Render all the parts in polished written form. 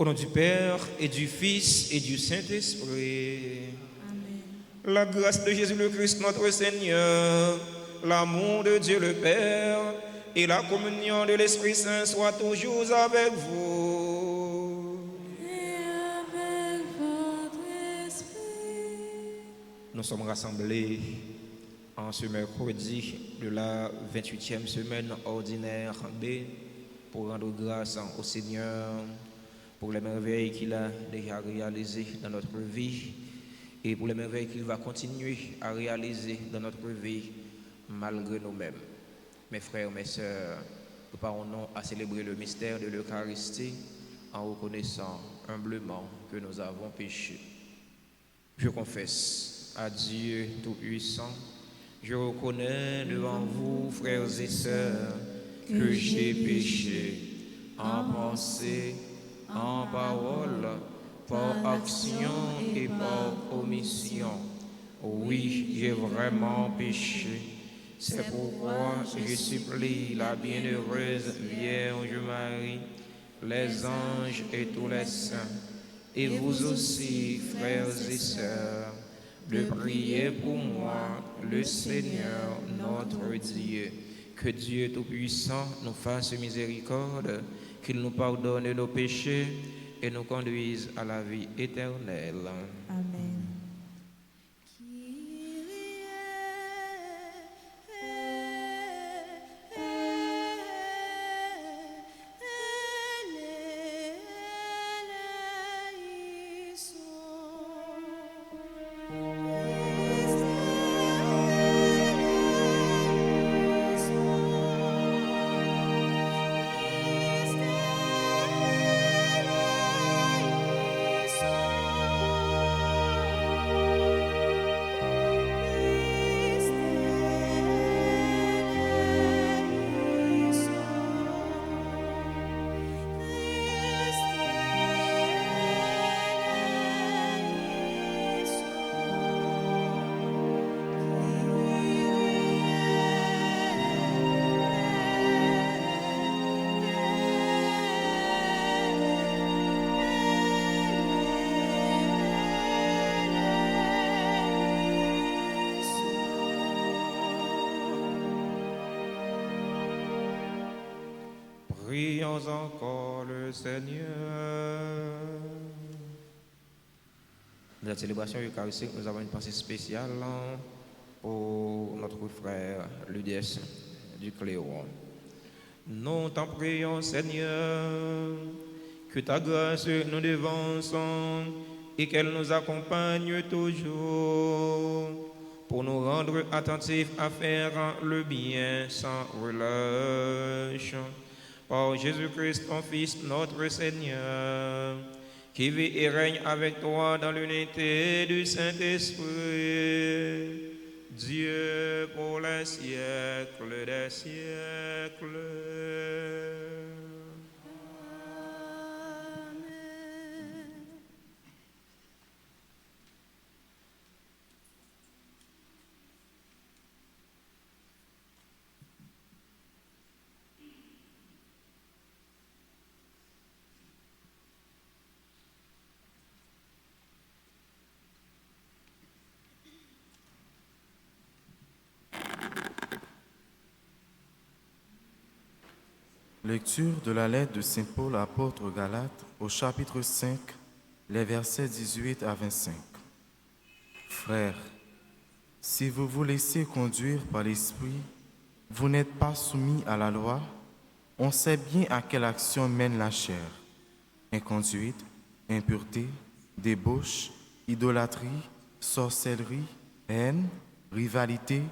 Au nom du Père et du Fils et du Saint-Esprit. La grâce de Jésus le Christ notre Seigneur, l'amour de Dieu le Père et la communion de l'Esprit Saint soient toujours avec vous. Et avec votre esprit. Nous sommes rassemblés en ce mercredi de la 28e semaine ordinaire B pour rendre grâce au Seigneur pour les merveilles qu'il a déjà réalisées dans notre vie et pour les merveilles qu'il va continuer à réaliser dans notre vie malgré nous-mêmes. Mes frères, mes sœurs, nous parlons à célébrer le mystère de l'Eucharistie en reconnaissant humblement que nous avons péché. Je confesse à Dieu Tout-Puissant, je reconnais devant vous, frères et sœurs, que j'ai péché en pensée, en parole, par action et par omission. Oui, j'ai vraiment péché. C'est pourquoi je supplie la bienheureuse Vierge Marie, les anges et tous les saints, et vous aussi, frères et sœurs, de prier pour moi, le Seigneur notre Dieu. Que Dieu Tout-Puissant nous fasse miséricorde, qu'il nous pardonne nos péchés et nous conduise à la vie éternelle. Amen. Prions encore le Seigneur. Dans la célébration eucharistique, nous avons une pensée spéciale pour notre frère Ludès du Cléron. Nous t'en prions, Seigneur, que ta grâce nous devance et qu'elle nous accompagne toujours pour nous rendre attentifs à faire le bien sans relâche. Par Jésus-Christ, ton Fils, notre Seigneur, qui vit et règne avec toi dans l'unité du Saint-Esprit, Dieu pour les siècles des siècles. Lecture de la lettre de Saint Paul apôtre aux Galates au chapitre 5, les versets 18 à 25. Frères, si vous vous laissez conduire par l'Esprit, vous n'êtes pas soumis à la loi. On sait bien à quelle action mène la chair: inconduite, impureté, débauche, idolâtrie, sorcellerie, haine, rivalité,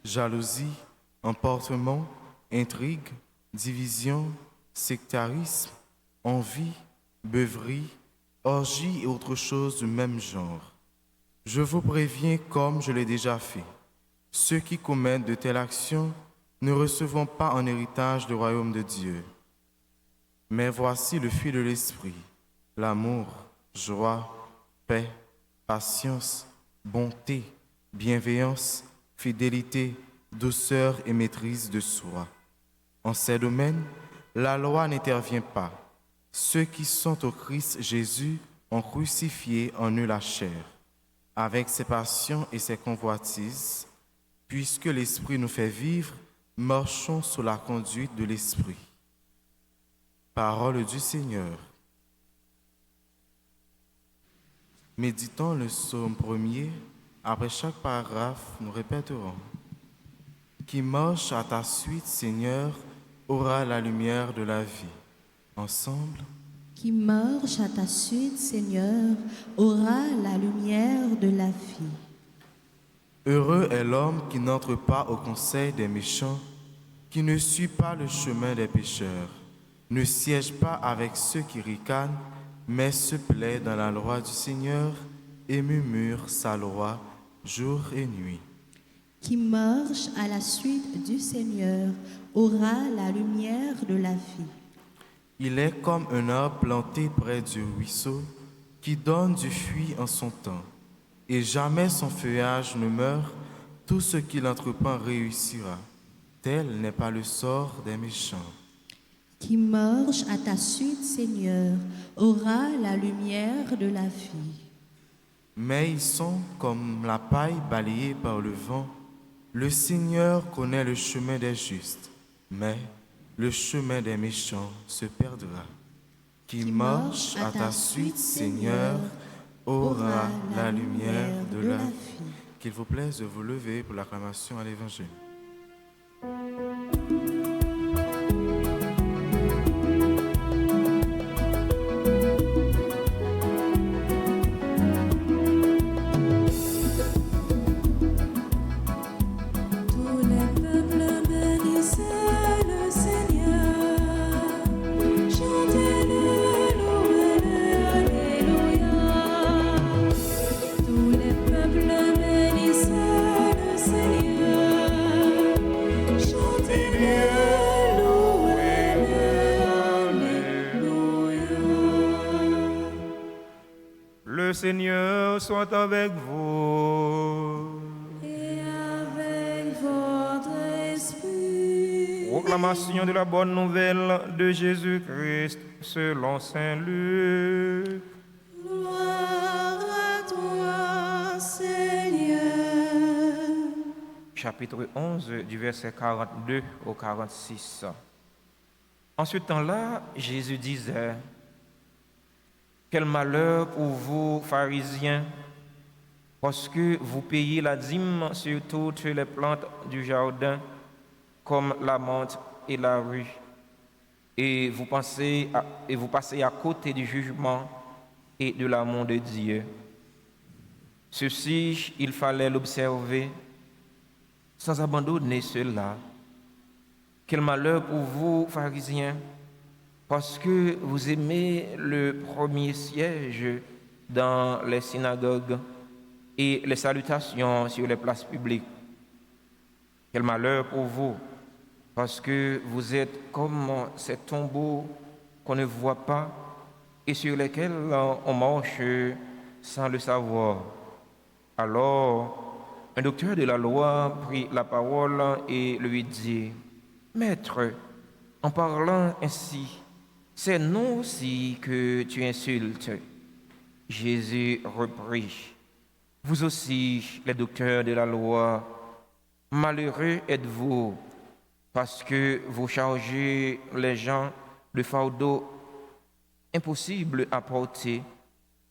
jalousie, emportement, intrigue, division, sectarisme, envie, beuverie, orgie et autres choses du même genre. Je vous préviens comme je l'ai déjà fait. Ceux qui commettent de telles actions ne recevront pas en héritage le royaume de Dieu. Mais voici le fruit de l'esprit: l'amour, joie, paix, patience, bonté, bienveillance, fidélité, douceur et maîtrise de soi. En ces domaines, la loi n'intervient pas. Ceux qui sont au Christ Jésus ont crucifié en eux la chair, avec ses passions et ses convoitises. Puisque l'Esprit nous fait vivre, marchons sous la conduite de l'Esprit. Parole du Seigneur. Méditons le psaume 1er. Après chaque paragraphe, nous répéterons. Qui marche à ta suite, Seigneur, aura la lumière de la vie. Ensemble. Qui marche à ta suite, Seigneur, aura la lumière de la vie. Heureux est l'homme qui n'entre pas au conseil des méchants, qui ne suit pas le chemin des pécheurs, ne siège pas avec ceux qui ricanent, mais se plaît dans la loi du Seigneur et murmure sa loi jour et nuit. Qui marche à la suite du Seigneur aura la lumière de la vie. Il est comme un arbre planté près du ruisseau qui donne du fruit en son temps, et jamais son feuillage ne meurt, tout ce qu'il entreprend réussira. Tel n'est pas le sort des méchants. Qui marche à ta suite, Seigneur, aura la lumière de la vie. Mais ils sont comme la paille balayée par le vent. Le Seigneur connaît le chemin des justes, mais le chemin des méchants se perdra. Qui marche à ta suite, Seigneur, aura la lumière de la vie. Qu'il vous plaise de vous lever pour l'acclamation à l'Évangile. Le Seigneur soit avec vous. Et avec votre esprit. Proclamation de la bonne nouvelle de Jésus-Christ selon Saint Luc. Gloire à toi, Seigneur. Chapitre 11, du verset 42 au 46. En ce temps-là, Jésus disait: quel malheur pour vous, pharisiens, parce que vous payez la dîme sur toutes les plantes du jardin, comme la menthe et la rue, et vous passez à côté du jugement et de l'amour de Dieu. Ceci, il fallait l'observer, sans abandonner cela. Quel malheur pour vous, pharisiens, parce que vous aimez le premier siège dans les synagogues et les salutations sur les places publiques. Quel malheur pour vous, parce que vous êtes comme ces tombeaux qu'on ne voit pas et sur lesquels on marche sans le savoir. Alors, un docteur de la loi prit la parole et lui dit: Maître, en parlant ainsi, c'est nous aussi que tu insultes. Jésus reprit: Vous aussi, les docteurs de la loi, malheureux êtes-vous, parce que vous chargez les gens de fardeaux impossibles à porter,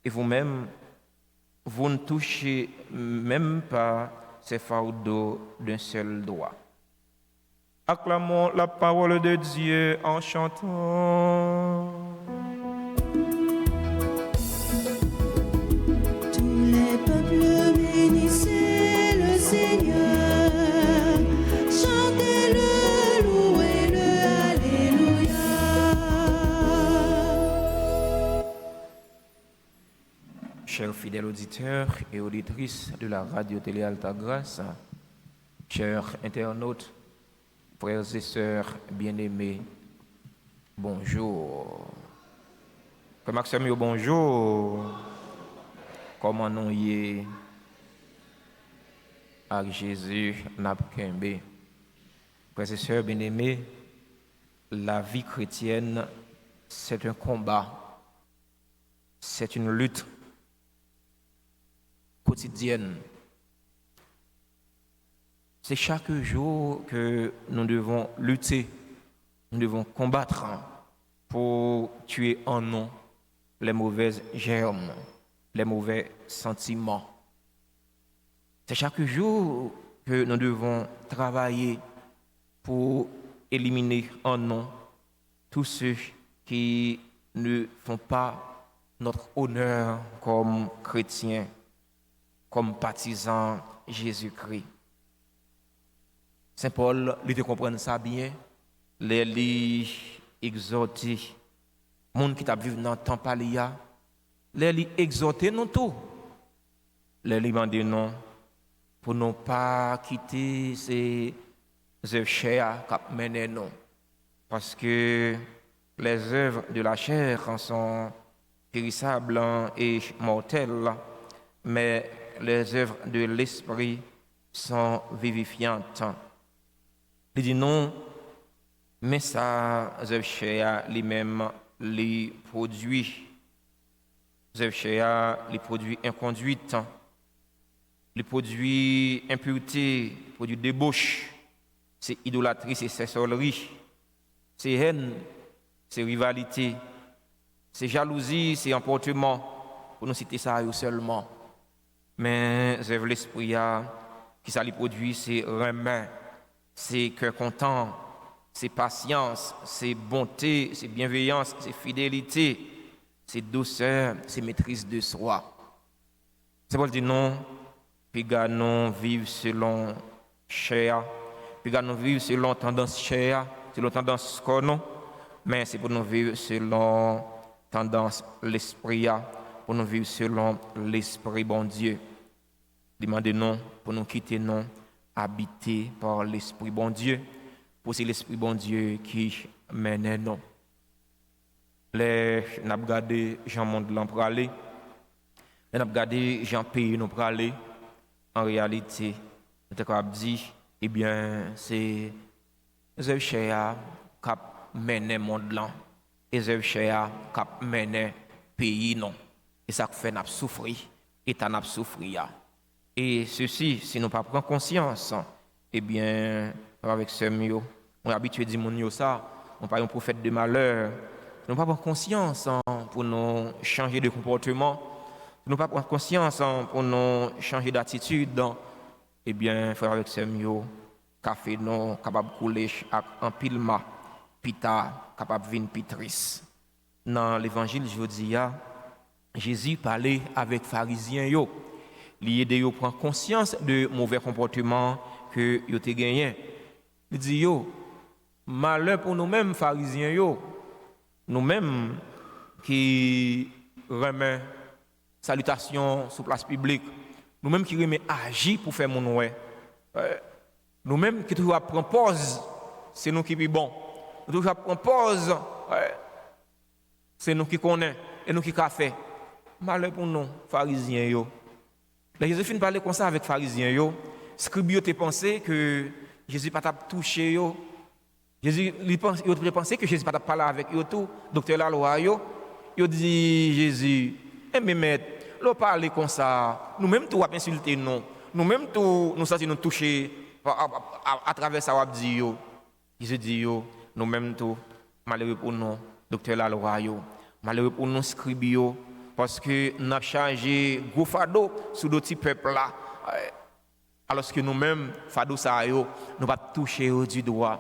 et vous-même, vous ne touchez même pas ces fardeaux d'un seul doigt. Acclamons la parole de Dieu en chantant. Tous les peuples bénissez le Seigneur, chantez-le, louez-le, alléluia. Chers fidèles auditeurs et auditrices de la radio-télé Altagrace, chers internautes, frères et sœurs bien-aimés, bonjour. Frère Maxime, bonjour. Comment nous y est avec Jésus Napkembe. Frères et sœurs bien-aimés, la vie chrétienne c'est un combat, c'est une lutte quotidienne. C'est chaque jour que nous devons lutter, nous devons combattre pour tuer en nous les mauvaises germes, les mauvais sentiments. C'est chaque jour que nous devons travailler pour éliminer en nous tous ceux qui ne font pas notre honneur comme chrétiens, comme partisans Jésus-Christ. Saint Paul, il te comprend ça bien, les exhorter, monde qui t'a vivre dans le temps palia, les exhorter nous tout, les demander non pour ne pas quitter ces œuvres chères qui mènent nous, parce que les œuvres de la chair sont périssables et mortelles, mais les œuvres de l'esprit sont vivifiantes. Il dit non, mais ça, les œuvres chères, les-mêmes, les produits, les œuvres chères, les produits inconduites, les produits impureté, les produits débauche, c'est idolâtrie, c'est sorcellerie, c'est haine, c'est rivalité, c'est jalousie, c'est emportement, pour nous citer ça seulement. Mais œuvre l'esprit qui ça les produit, c'est remède, c'est cœur content, c'est patience, c'est bonté, c'est bienveillance, c'est fidélité, c'est douceur, c'est maîtrise de soi. C'est pour dire non, puis non vivre selon chair, puis non vivre selon tendance chair, selon tendance corps, mais c'est pour nous vivre selon tendance l'esprit, pour nous vivre selon l'esprit bon Dieu. Demandez non pour nous quitter non, habiter par l'esprit bon Dieu, pour c'est l'esprit bon Dieu qui mène nous. Les n'a regardé Jean monde l'en pour aller, n'a regardé Jean pays nous pour aller. En réalité, nous avons dit, eh bien, c'est les œuvres chères qui mènent le monde là, et les œuvres chères qui mènent le pays non. Et ça fait nous souffrir, et nous souffrir. Et ceci, si nous ne prenons pas conscience, eh bien, avec ce mieux, on est habitué à dire ça, on parle un prophète de malheur. Nous ne prenons pas conscience pour nous changer de comportement, nous ne prenons pas conscience pour nous changer d'attitude. Eh bien, frère avec ce mieux, café non capable de couler en pilma, pita capable de venir pitris. Dans l'évangile, je dis, Jésus parlait avec les pharisiens. Il aide à prendre conscience de mauvais comportements que yo te gagné. Il dit malheur pour nous-mêmes pharisiens nous-mêmes qui remet salutation sur place publique, nous-mêmes qui remet agir pour faire mon ouais. Nous-mêmes qui toujours prend pause, c'est nous qui est bon. Nous toujours prend pause, c'est nous qui connaît et nous qui fait. Malheur pour nous pharisiens La Joséphine parlait comme ça avec les pharisiens. Scribes te pensé que Jésus pas touché yo. Jésus il pensé que Jésus pas parlé avec eux tout. Docteur la loi yo dit Jésus, mais maître, l'on parler comme ça, nous même tout insulter non. Nous même tout nous sentir nous toucher à travers ça dit yo. Jésus dit nous même tout malheureux pour nous docteur la loi malheureux pour nous scribes parce que nous avons changé gros fado sur d'autres peuples là. Alors que nous-mêmes, fado ça nous pas toucher du doigt.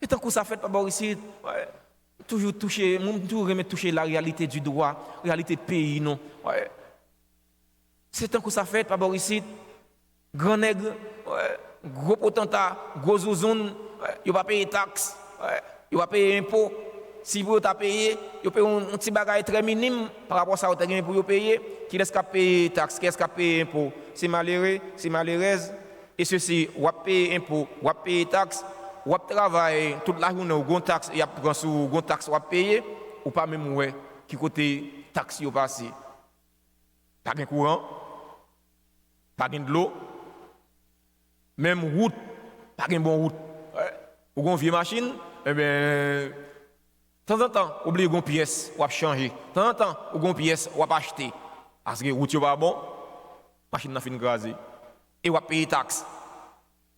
Et tant que ça fait pas ici, toujours toucher, toujours remettre toucher la réalité du droit, réalité de pays non. C'est tant que ça fait pas ici, grand nègre, gros potentat, gros zouzoun, il pas payer taxe, il va payer impôt. Si vous avez payé, vous payez un petit bagage très minime par rapport à ça que vous avez pour payer. Qui laisse payer taxe, qui laisse payer impôt. C'est malheureux, c'est malheureuse. Et ceci, vous payez impôt, vous payez taxe, vous travaillez toute la journée, vous avez taxe, il y a une taxe vous payez, ou pas même qui côté taxe vous passez. Pas de courant, pas de l'eau, même route, pas de bonne route. Vous avez une vieille machine, eh bien, De temps en temps, oubliez une pièce, ou changer. De temps en temps, ou une pièce, ou acheter. Parce que la route n'est pas bon, la machine n'a pas graser. Et ou payer taxe.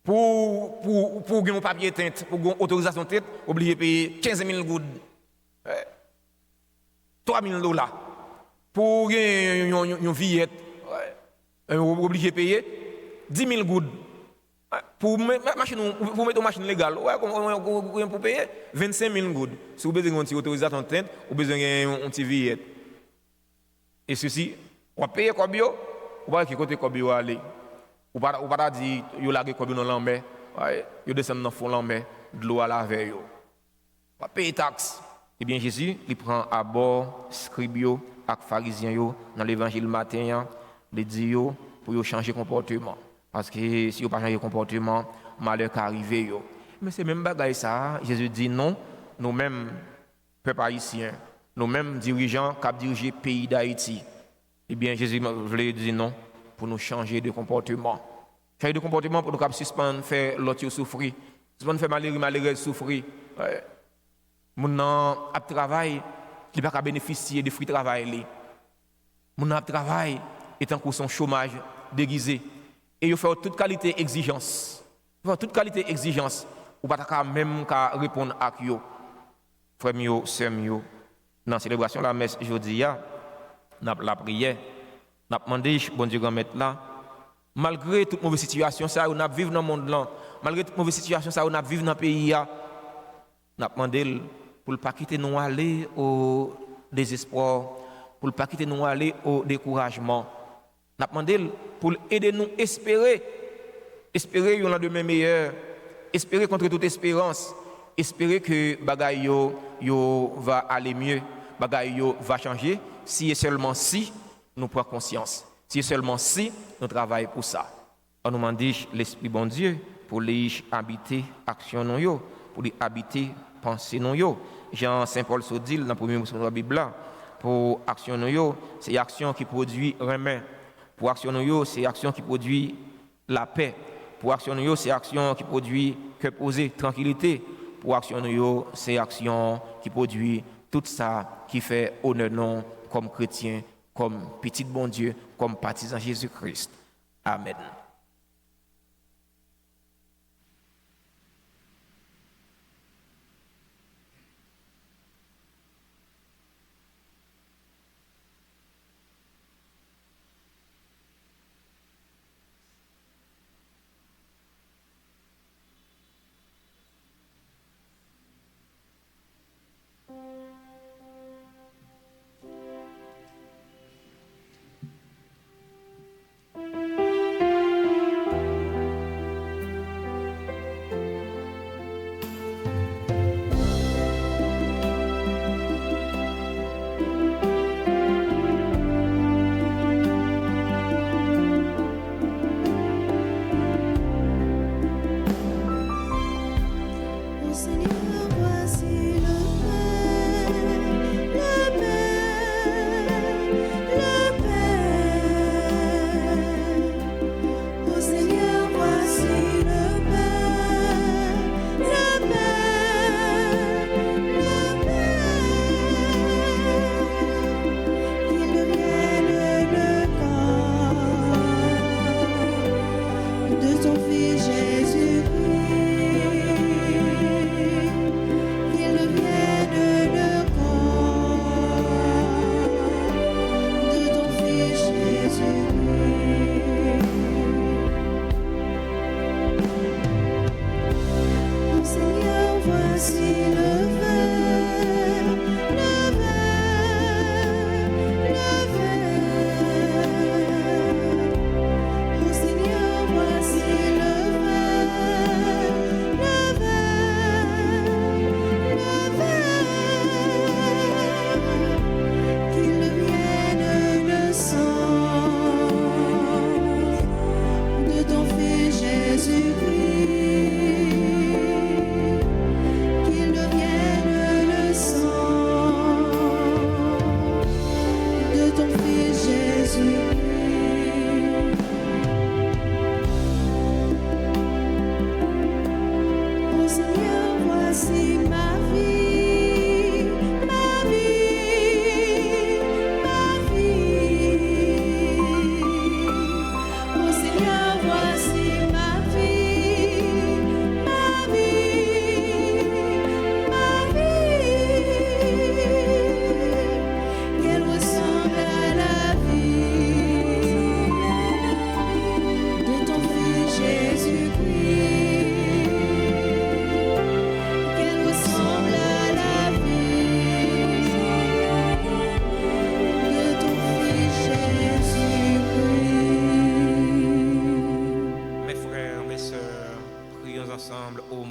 Pour un papier teinte, pour une autorisation teinte, oubliez de payer 15 000 gouttes. 3 000 $. Pour une villette, oubliez de payer 10 000 gouttes. Pour mettre une machine légale, pour payer 25 000 gouttes. Si vous avez besoin d'une autorisation de teinte, vous avez besoin d'une petite villette. Et ceci, vous payez quoi bio, vous avez côté quoi bio aller. Vous ne pas dire que vous avez quoi bio dans l'ambé, vous descendez dans le fond de l'ambé, de l'eau à laver. Vous payez taxe. Eh bien, Jésus, il prend à bord scribes et pharisiens dans l'évangile matin, il dit pour changer de comportement. Parce que si vous ne changez pas de comportement, malheur peut arriver. Mais c'est même bagaille ça. Jésus dit non, nous-mêmes, peuple haïtien, nous-mêmes dirigeants qui dirigent le pays d'Haïti. Eh bien, Jésus voulait dire non pour nous changer de comportement. Changer de comportement pour nous suspendre, faire l'autre souffrir. Suspendre, faire malheureux souffrir. Mon a travail, il ne peut pas bénéficier des fruits de travail. Mon a travail est en cours son chômage déguisé. Et il faut toute qualité exigence. Il faut toute qualité exigence. Ou pas même qu'à répondre à eux. Frère mio, sœur mio, dans la célébration de la messe aujourd'hui, dans la prière, nous avons demandé, bon Dieu, mettre là, malgré toute mauvaise situation, ça, nous vivons dans le monde là, malgré toute mauvaise situation, ça, nous vivons dans le pays, nous avons demandé pour ne pas quitter nous aller au désespoir, pour ne pas quitter nous aller au découragement. Nous avons demandé pour aider nous à espérer un lendemain meilleur, espérer contre toute espérance, espérer que bagaille yo va aller mieux, bagaille yo va changer, si et seulement si nous prenons conscience, si et seulement si nous travaillons pour ça. On nous demande l'Esprit bon Dieu pour les habiter action nous, pour les habiter pensée nous. Jean Saint Paul se dit dans le premier mot de la Bible, pour action nous, c'est action qui produit remède. Pour action nous, c'est action qui produit la paix. Pour action nous, c'est action qui produit que poser tranquillité. Pour action nous, c'est action qui produit tout ça qui fait honneur non comme chrétien, comme petit bon Dieu, comme partisan Jésus-Christ. Amen.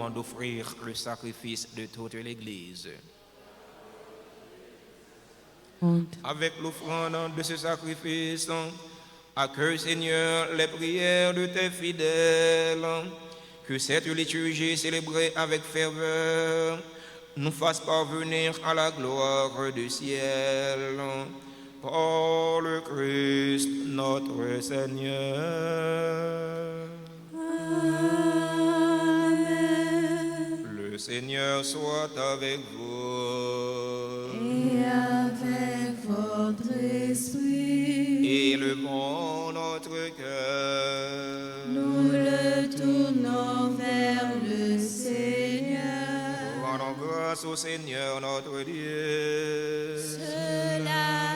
moment d'offrir le sacrifice de toute l'Église. Avec l'offrande de ce sacrifice, accueille, Seigneur, les prières de tes fidèles, que cette liturgie célébrée avec ferveur nous fasse parvenir à la gloire du ciel. Par le Christ notre Seigneur. Amen. Le Seigneur soit avec vous. Et avec votre esprit, Élevons notre cœur. nous le tournons vers le Seigneur. Rendons grâce au Seigneur notre Dieu. Cela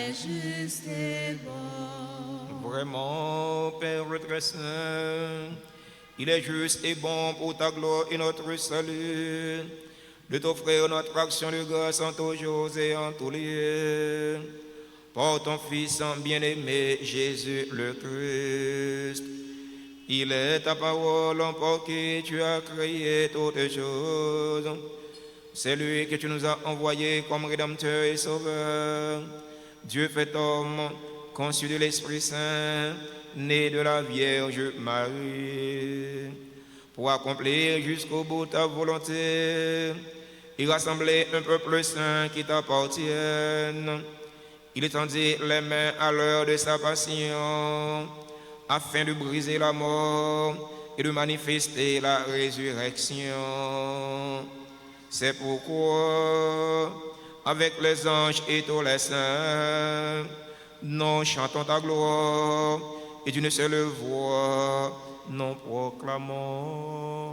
est juste et bon. Vraiment, Père très saint, il est juste et bon pour ta gloire et notre salut de t'offrir notre action de grâce en tous jours et en tous lieux. Par ton Fils bien-aimé, Jésus le Christ. Il est ta parole par qui tu as créé toutes choses. C'est lui que tu nous as envoyé comme Rédempteur et Sauveur. Dieu fait homme, conçu de l'Esprit Saint, né de la Vierge Marie, pour accomplir jusqu'au bout ta volonté et rassembler un peuple saint qui t'appartienne. Il étendit les mains à l'heure de sa passion, afin de briser la mort et de manifester la résurrection. C'est pourquoi, avec les anges et tous les saints, nous chantons ta gloire et d'une seule voix, nous proclamons.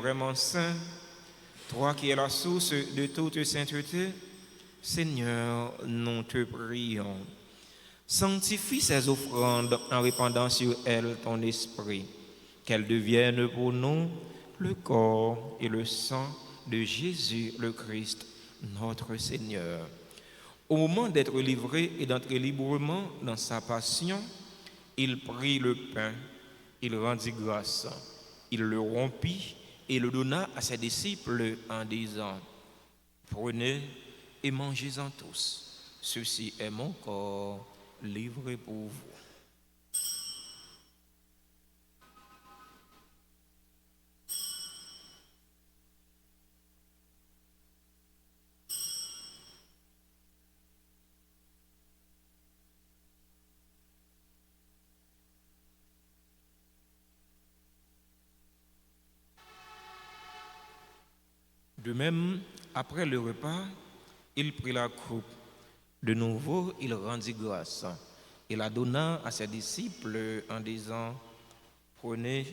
Vraiment saint, toi qui es la source de toute sainteté, Seigneur, nous te prions. Sanctifie ces offrandes en répandant sur elles ton esprit, qu'elles deviennent pour nous le corps et le sang de Jésus le Christ, notre Seigneur. Au moment d'être livré et d'entrer librement dans sa passion, il prit le pain, il rendit grâce, il le rompit et le donna à ses disciples en disant: prenez et mangez-en tous. Ceci est mon corps livré pour vous. De même, après le repas, il prit la coupe. De nouveau, il rendit grâce et la donna à ses disciples en disant: prenez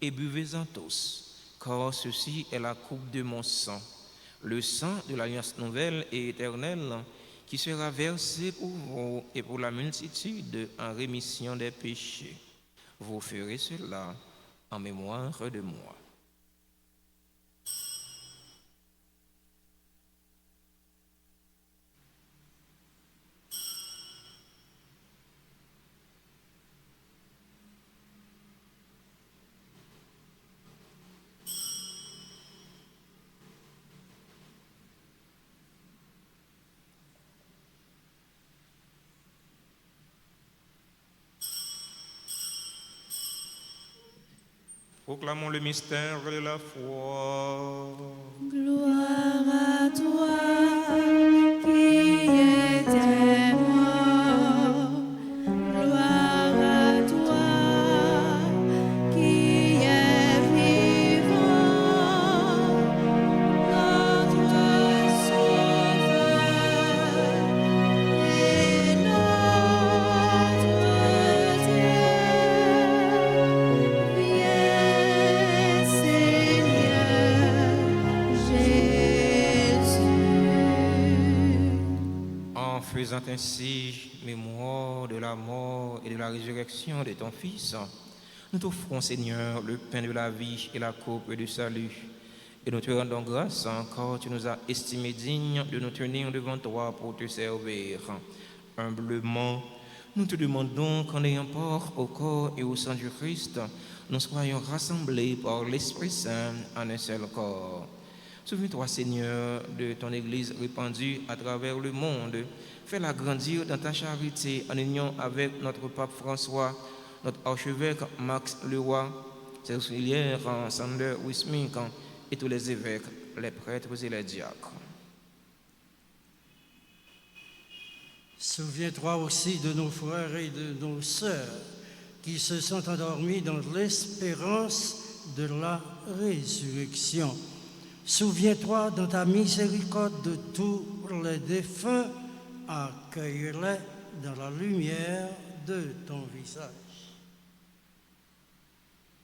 et buvez-en tous, car ceci est la coupe de mon sang, le sang de l'alliance nouvelle et éternelle, qui sera versé pour vous et pour la multitude en rémission des péchés. Vous ferez cela en mémoire de moi. Proclamons le mystère de la foi. Gloire à toi qui étais mort. Gloire à toi qui es vivant. Notre Sauveur et notre Dieu. Viens, Seigneur Jésus. En faisant ainsi mémoire de la mort et de la résurrection de ton Fils, nous t'offrons, Seigneur, le pain de la vie et la coupe du salut. Et nous te rendons grâce encore, tu nous as estimés dignes de nous tenir devant toi pour te servir. Humblement, nous te demandons qu'en ayant part au corps et au sang du Christ, nous soyons rassemblés par l'Esprit Saint en un seul corps. Souviens-toi, Seigneur, de ton Église répandue à travers le monde. Fais-la grandir dans ta charité en union avec notre pape François, notre archevêque Max Leroy, ses auxiliaires Sander Wismink et tous les évêques, les prêtres et les diacres. Souviens-toi aussi de nos frères et de nos sœurs qui se sont endormis dans l'espérance de la résurrection. Souviens-toi dans ta miséricorde de tous les défunts, accueille-les dans la lumière de ton visage.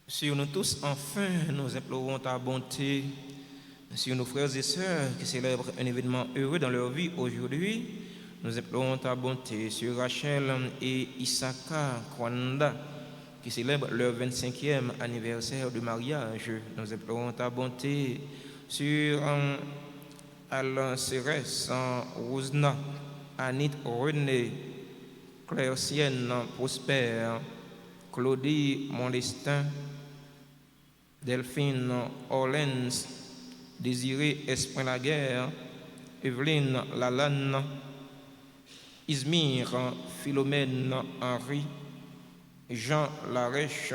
Sur nous tous, enfin, nous implorons ta bonté. Sur nos frères et sœurs qui célèbrent un événement heureux dans leur vie aujourd'hui, nous implorons ta bonté. Sur Rachel et Isaka Kwanda qui célèbrent leur 25e anniversaire de mariage, nous implorons ta bonté. Sur Alain Cérès, Rousna, Anit René, Claire Sienne, Prosper, Claudie Mondestin, Delphine Orlens, Désiré Esprin-Laguerre, Evelyne Lalanne, Izmir Philomène Henry, Jean Larèche,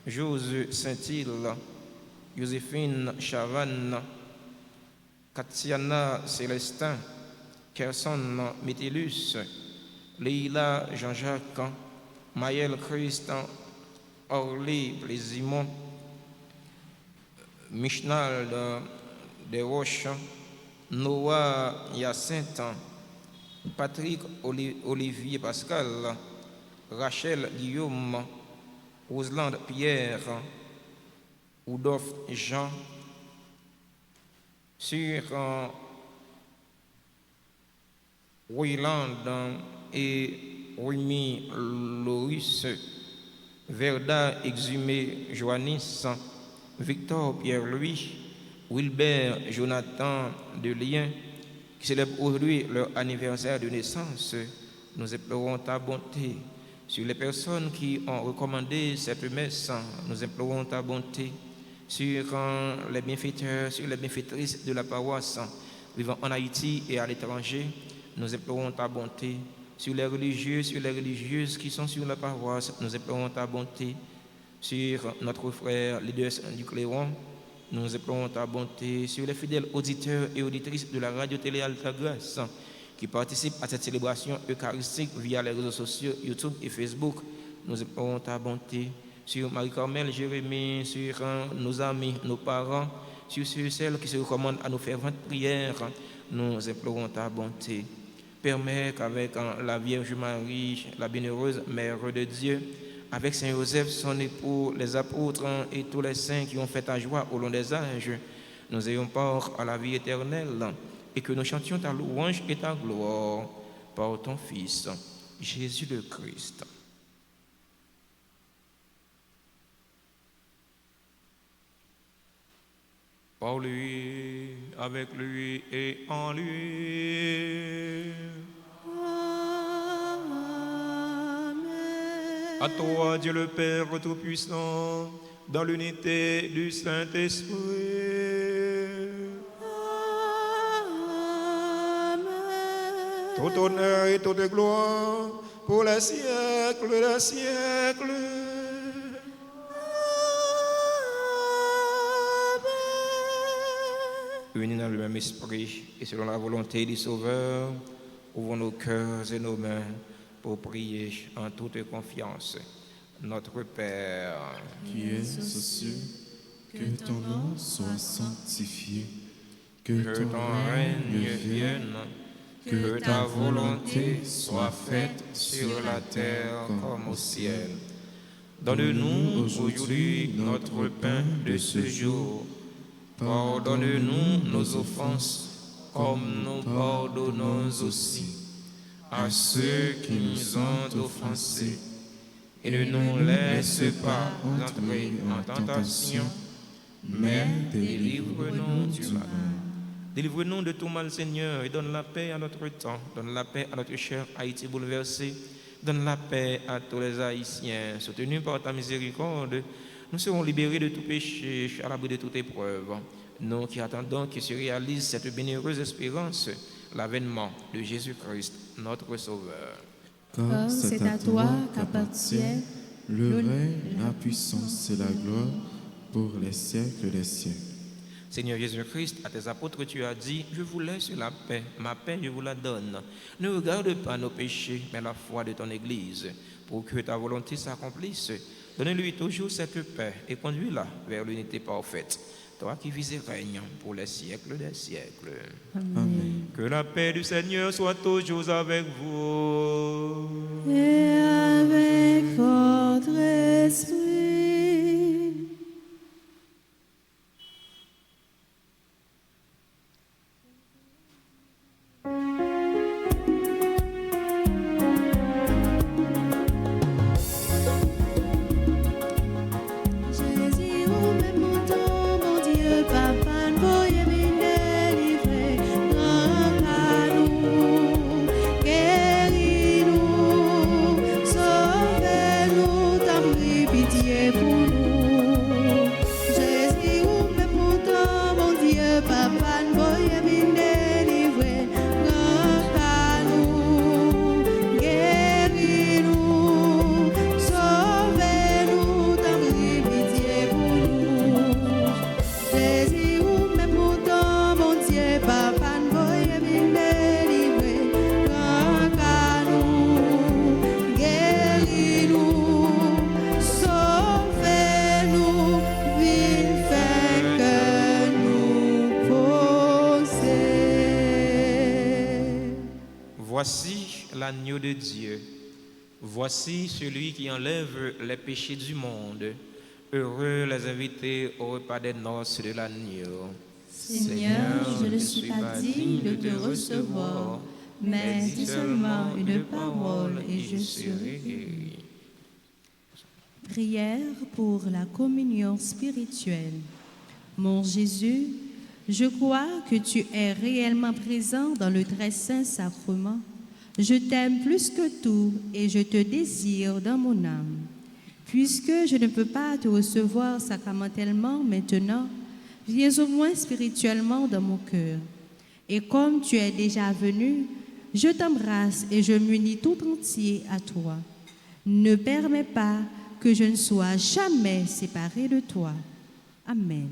Jose Saint-Île, Joséphine Chavannes, Katiana Célestin, Kerson Métellus, Leila Jean-Jacques, Maël Christian, Orly Plaisimont, Michnald Desroches, Noah Hyacinthe, Patrick Olivier Pascal, Rachel Guillaume, Roselande Pierre, Oudolphe Jean, sur Wayland et Rumi Loris, Verda Exhumé Joannis, Victor Pierre-Louis, Wilbert Jonathan Delien, qui célèbrent aujourd'hui leur anniversaire de naissance. Nous implorons ta bonté. Sur les personnes qui ont recommandé cette messe, nous implorons ta bonté. Sur les bienfaiteurs, sur les bienfaitrices de la paroisse vivant en Haïti et à l'étranger, nous implorons ta bonté. Sur les religieux, sur les religieuses qui sont sur la paroisse, nous implorons ta bonté. Sur notre frère leader du Cléron, nous implorons ta bonté. Sur les fidèles auditeurs et auditrices de la radio-télé Alta Grâce qui participent à cette célébration eucharistique via les réseaux sociaux YouTube et Facebook, nous implorons ta bonté. Sur Marie-Carmel, Jérémie, sur nos amis, nos parents, sur ceux et celles qui se recommandent à nos ferventes prières, nous implorons ta bonté. Permets qu'avec la Vierge Marie, la bienheureuse Mère de Dieu, avec Saint Joseph, son époux, les apôtres et tous les saints qui ont fait ta joie au long des âges, nous ayons part à la vie éternelle et que nous chantions ta louange et ta gloire par ton Fils, Jésus le Christ. Par lui, avec lui et en lui. À toi, Dieu le Père Tout-Puissant, dans l'unité du Saint-Esprit. Tout honneur et toute gloire pour les siècles des siècles. Unis dans le même esprit et selon la volonté du Sauveur, ouvrons nos cœurs et nos mains pour prier en toute confiance. Notre Père, qui es aux cieux, que ton nom soit sanctifié, que que ton règne vienne, que ta volonté soit faite sur la terre comme au ciel. Donne-nous aujourd'hui notre pain de ce jour. Pardonne-nous nos offenses, comme nous pardonnons aussi à ceux qui nous ont offensés. Et ne nous laisse pas entrer en tentation, mais délivre-nous du mal. Délivre-nous de tout mal, Seigneur, et donne la paix à notre temps, donne la paix à notre cher Haïti bouleversé, donne la paix à tous les Haïtiens. Soutenus par ta miséricorde, nous serons libérés de tout péché, à l'abri de toute épreuve. Nous qui attendons que se réalise cette bienheureuse espérance, l'avènement de Jésus-Christ, notre Sauveur. Car c'est à toi qu'appartient le règne, la puissance et la gloire pour les siècles des siècles. Seigneur Jésus-Christ, à tes apôtres, tu as dit, je vous laisse la paix, ma paix je vous la donne. Ne regarde pas nos péchés, mais la foi de ton Église, pour que ta volonté s'accomplisse. Donne-lui toujours cette paix et conduis-la vers l'unité parfaite. Toi qui vis et règnes pour les siècles des siècles. Amen. Que la paix du Seigneur soit toujours avec vous. Et avec votre esprit. Jésus, où même mon temps, mon Dieu, Papa, ne voyez me délivrer. Grand à nous, guéris-nous, sauvez-nous, t'en prie, pitié pour nous. Jésus, où même mon temps, mon Dieu, Papa, ne voyez me délivrer. Grand à nous, guéris-nous, sauvez-nous, t'en prie, pitié pour nous. Jésus, où même mon temps, mon Dieu, Papa, ne voyez me délivrer. Grand à nous, guéris-nous, sauvez-nous, vil fait que nous possède. Voici l'agneau de Dieu. Voici celui qui enlève les péchés du monde. Heureux les invités au repas des noces de l'agneau. Seigneur, je ne suis pas digne de te recevoir, mais dis seulement une parole et je serai guéri. Prière pour la communion spirituelle. Mon Jésus, je crois que tu es réellement présent dans le très saint sacrement. Je t'aime plus que tout et je te désire dans mon âme. Puisque je ne peux pas te recevoir sacramentellement maintenant, viens au moins spirituellement dans mon cœur. Et comme tu es déjà venu, je t'embrasse et je m'unis tout entier à toi. Ne permets pas que je ne sois jamais séparé de toi. Amen.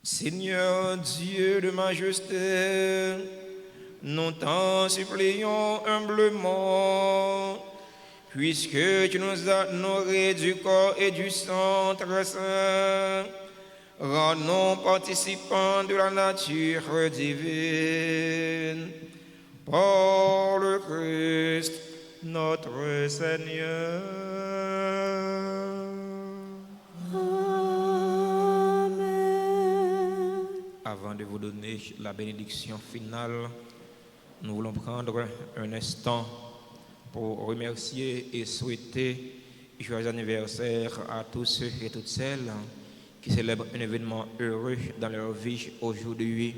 Seigneur Dieu de majesté, nous t'en supplions humblement, puisque tu nous as nourris du corps et du sang très saint, rends-nous participants de la nature divine. Par le Christ, notre Seigneur. Amen. Avant de vous donner la bénédiction finale, nous voulons prendre un instant pour remercier et souhaiter joyeux anniversaire à tous ceux et toutes celles qui célèbrent un événement heureux dans leur vie aujourd'hui.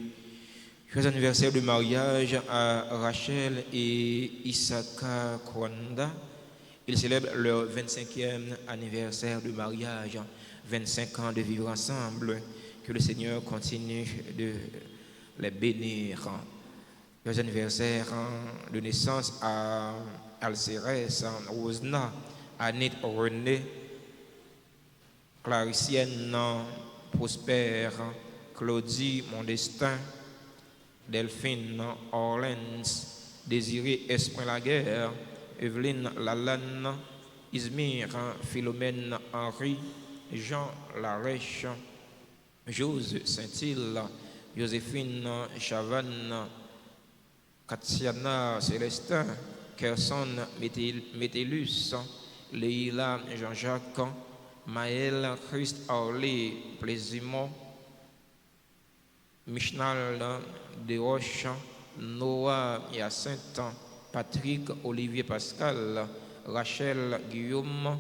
Joyeux anniversaire de mariage à Rachel et Isaka Kwanda. Ils célèbrent leur 25e anniversaire de mariage, 25 ans de vivre ensemble. Que le Seigneur continue de les bénir. Joyeux anniversaire de naissance à Alcérès, Rosna, Anit René, Claricienne, Prosper, Claudie Mondestin, Delphine Orlens, Désiré Esprin-Laguerre, Evelyne Lalanne, Izmir Philomène Henri, Jean Larèche, Jose Saint-Île, Joséphine Chavanne, Katiana Célestin, Kerson Métellus, Leila Jean-Jacques, Maël Christ Orlé Plaisimont, Michnal Desroches, Noah Hyacinthe, Patrick Olivier Pascal, Rachel Guillaume,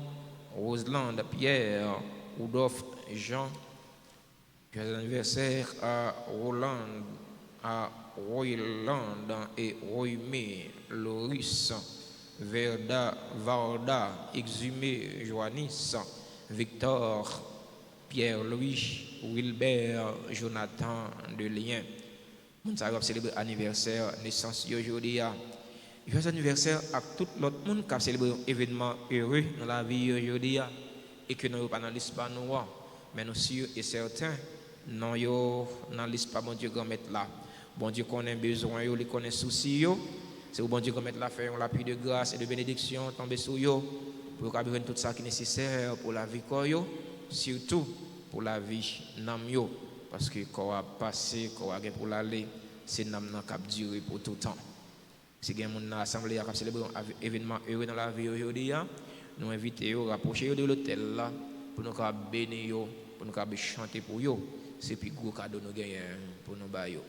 Roselande Pierre, Rudolphe Jean. Joyeux anniversaire à Roland, à Royland et Roymé, Loris, Verda, Varda, Exhumé, Joannis, Victor, Pierre-Louis, Wilbert, Jonathan de Lien. Nous avons célébré l'anniversaire naissance aujourd'hui. Joyeux anniversaire à tout l'autre monde qui a célébré un événement heureux dans la vie aujourd'hui et que nous n'avons pas dans liste pas nous, mais nous sûrs et certains non yo dans liste pas bon Dieu grand mettre là. Bon Dieu connaît besoin yo, il connaît souci yo. C'est bon Dieu grand mettre là faire l'appui de grâce et de bénédiction tomber sur yo pour qu'il tout ça qui est nécessaire pour la vie yo, surtout pour la vie nam yo parce que qu'on a passé qu'on a pour l'aller c'est nam nan cap durer pour tout temps. Si gen moun nan assemblée a célébrer un événement heureux dans la vie aujourd'hui, nous inviter yo rapprocher de l'hôtel là pour nous cap bénir yo, pour nous cap chanter pour yo. C'est plus gros cadeau nous gagnons pour nous ba yo.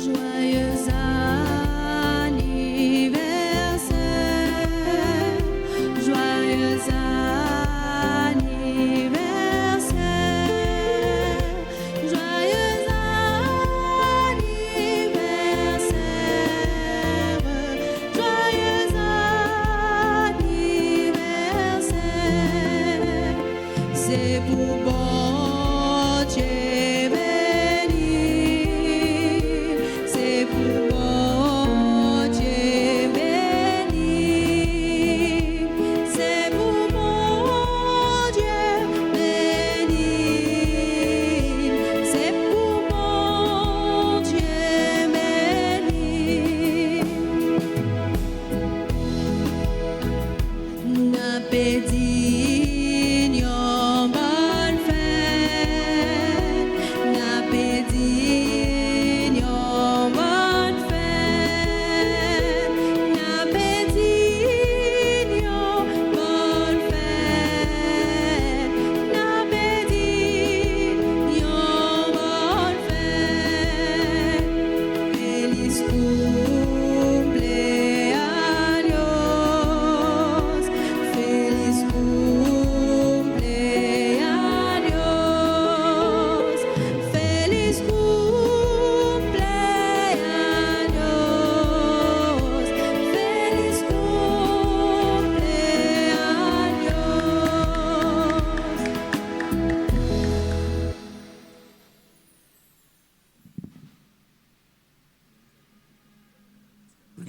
Joyeux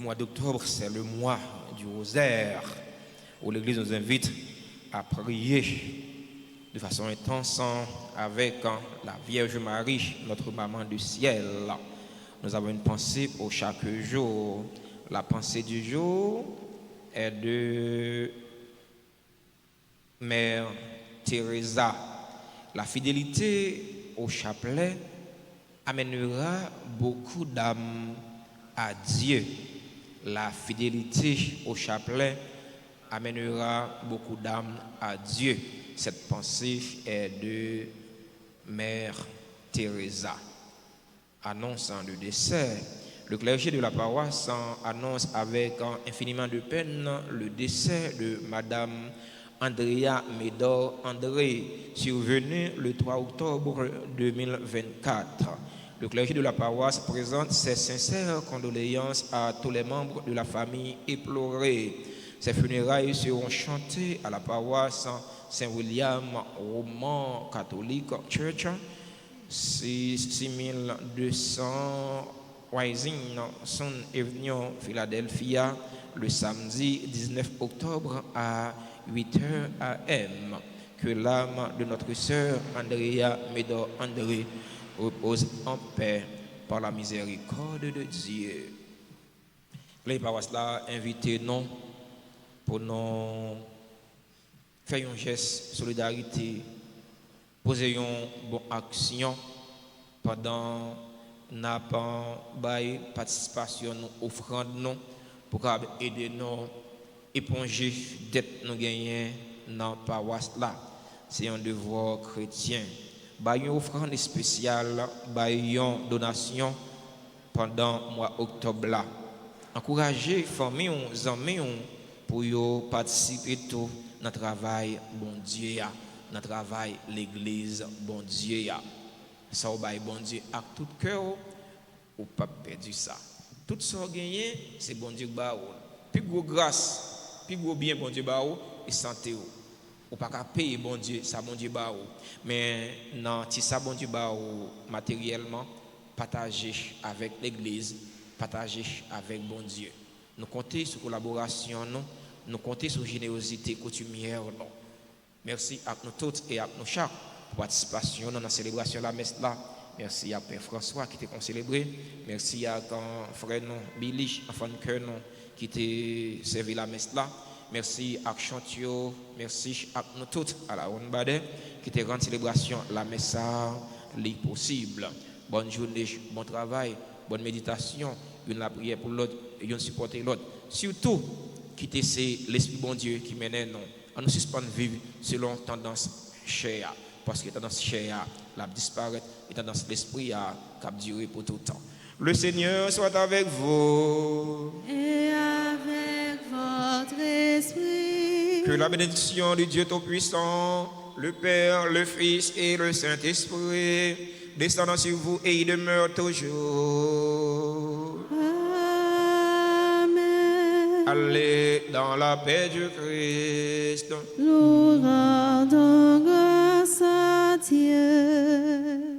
mois d'octobre, c'est le mois du rosaire, où l'Église nous invite à prier de façon intense avec la Vierge Marie, notre maman du ciel. Nous avons une pensée pour chaque jour. La pensée du jour est de Mère Teresa. La fidélité au chapelet amènera beaucoup d'âmes à Dieu. La fidélité au chapelet amènera beaucoup d'âmes à Dieu. Cette pensée est de Mère Teresa. Annonçant le décès, le clergé de la paroisse annonce avec infiniment de peine le décès de Madame Andrea Médor André, survenu le 3 octobre 2024. Le clergé de la paroisse présente ses sincères condoléances à tous les membres de la famille éplorée. Ces funérailles seront chantées à la paroisse Saint-William Roman Catholic Church, 6200 Rising Sun Avenue, Philadelphia, le samedi 19 octobre à 8h AM. Que l'âme de notre sœur Andrea Médor André repose en paix par la miséricorde de Dieu. Les paroisses là, invitez-nous pour nous faire un geste de solidarité, poser une bonne action pendant n'a pas participation, offrande nous pour aider nous éponger dette nous gagner dans la paroisse là. C'est un devoir chrétien. Une offrande spéciale, une donation pendant le mois d'octobre là. Encourager les familles, les amis pour participer tout dans le travail, bon Dieu, dans le travail, l'église, bon Dieu. Ça, bon Dieu, avec tout cœur, ou pas perdu ça. Tout ça gagné, c'est bon Dieu qui plus gros grâce, plus gros bien bon Dieu et santé ou pas qu'à payer bon Dieu, ça bon Dieu mais non, si ça bon Dieu matériellement, partager avec l'église, partager avec bon Dieu. Nous comptons sur collaboration, nous comptons sur générosité coutumière. Merci à nous toutes et à nous chaque pour participation dans la célébration de la messe là. Merci à Père François qui t'a célébré. Merci à frère Billy, enfant de cœur qui t'a servi la messe là. Merci à Chantio, merci à nous toutes à la Onbade qui t'a rendu célébration la messe possible. Bonne journée, bon travail, bonne méditation, une la prière pour l'autre et une supporter l'autre. Surtout, quitter c'est l'esprit bon Dieu qui mène nous. On nous suspend vivre selon tendance chère. Parce que tendance chère la disparaître et tendance l'esprit a durer pour tout le temps. Le Seigneur soit avec vous. Et avec votre esprit. Que la bénédiction du Dieu Tout-Puissant, le Père, le Fils et le Saint-Esprit descendant sur vous et y demeure toujours. Amen. Allez dans la paix du Christ. Nous rendons grâce à Dieu.